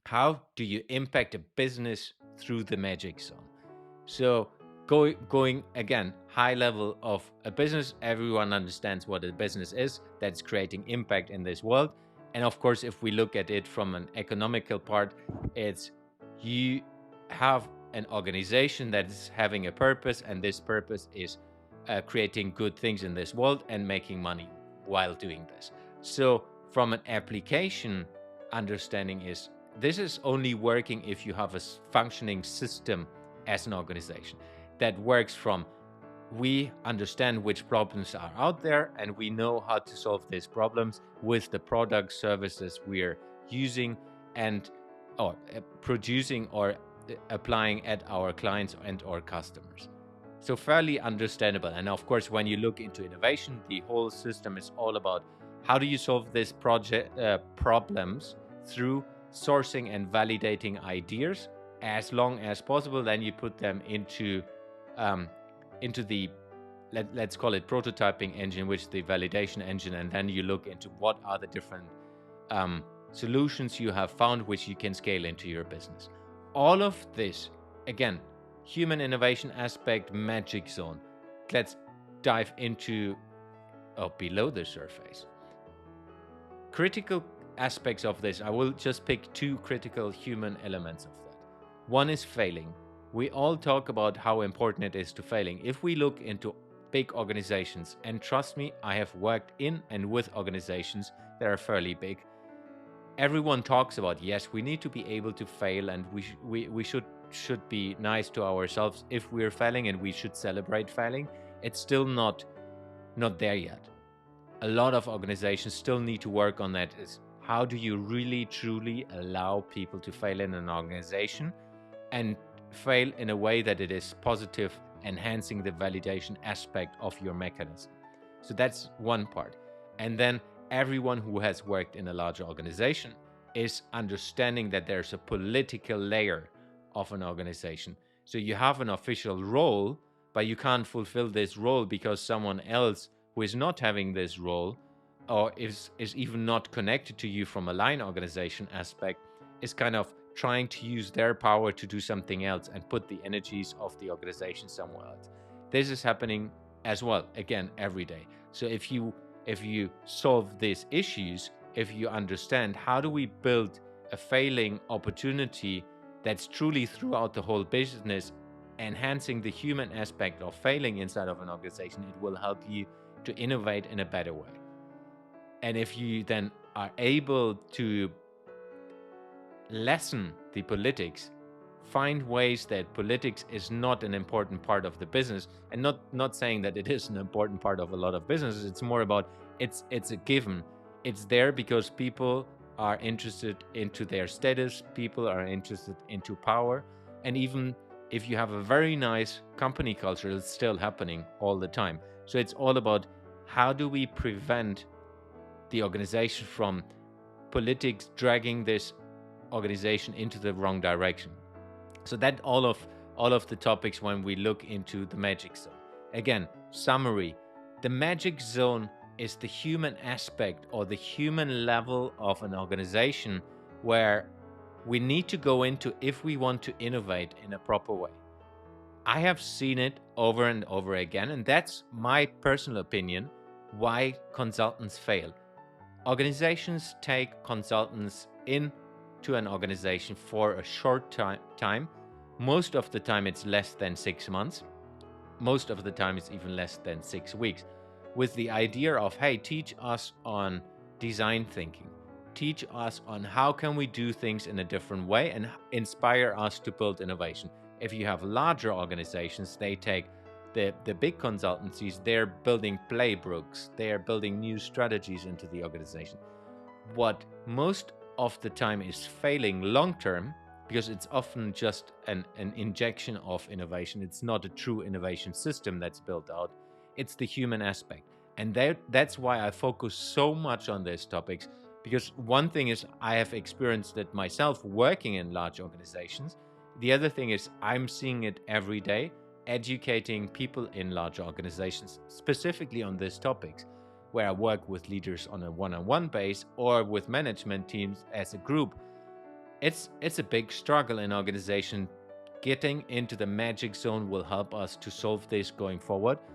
how do you impact a business through the magic zone? So going again, high level of a business, everyone understands what a business is, that's creating impact in this world. And of course, if we look at it from an economical part, it's you have an organization that is having a purpose, and this purpose is creating good things in this world and making money while doing this. So from an application understanding is this is only working if you have a functioning system as an organization that works from we understand which problems are out there and we know how to solve these problems with the product services we're using and or producing or applying at our clients and or customers. So fairly understandable. And of course, when you look into innovation, the whole system is all about how do you solve these project problems through sourcing and validating ideas as long as possible. Then you put them into the let's call it prototyping engine, which is the validation engine, and then you look into what are the different solutions you have found which you can scale into your business. All of this, again, human innovation aspect, magic zone. Let's dive into below the surface. Critical aspects of this, I will just pick two critical human elements of that. One is failing. We all talk about how important it is to failing. If we look into big organizations, and trust me, I have worked in and with organizations that are fairly big, everyone talks about, yes, we need to be able to fail, and we should be nice to ourselves if we're failing, and we should celebrate failing. It's still not there yet. A lot of organizations still need to work on that. Is how do you really truly allow people to fail in an organization and fail in a way that it is positive, enhancing the validation aspect of your mechanism. So that's one part. And then everyone who has worked in a large organization is understanding that there's a political layer of an organization. So you have an official role, but you can't fulfill this role because someone else who is not having this role or is even not connected to you from a line organization aspect is kind of trying to use their power to do something else and put the energies of the organization somewhere else. This is happening as well, again, every day. So if you solve these issues, if you understand how do we build a failing opportunity that's truly throughout the whole business, enhancing the human aspect of failing inside of an organization, it will help you to innovate in a better way. And if you then are able to lessen the politics, find ways that politics is not an important part of the business, and not saying that it is an important part of a lot of businesses. It's more about it's a given. It's there because people are interested into their status, people are interested into power, and even if you have a very nice company culture, it's still happening all the time. So it's all about how do we prevent the organization from politics dragging this organization into the wrong direction. So that all of the topics when we look into the magic zone. Again, summary, the magic zone is the human aspect or the human level of an organization where we need to go into if we want to innovate in a proper way. I have seen it over and over again, and that's my personal opinion why consultants fail. Organizations take consultants into an organization for a short time. Most of the time it's less than 6 months. Most of the time it's even less than 6 weeks, with the idea of, hey, teach us on design thinking. Teach us on how can we do things in a different way and inspire us to build innovation. If you have larger organizations, they take the big consultancies, they're building playbooks, they're building new strategies into the organization. What most of the time is failing long term, because it's often just an injection of innovation, it's not a true innovation system that's built out, it's the human aspect. And that's why I focus so much on these topics, because one thing is I have experienced it myself working in large organizations. The other thing is I'm seeing it every day, educating people in large organizations, specifically on these topics, where I work with leaders on a one-on-one base or with management teams as a group. it's a big struggle in organization. Getting into the magic zone will help us to solve this going forward.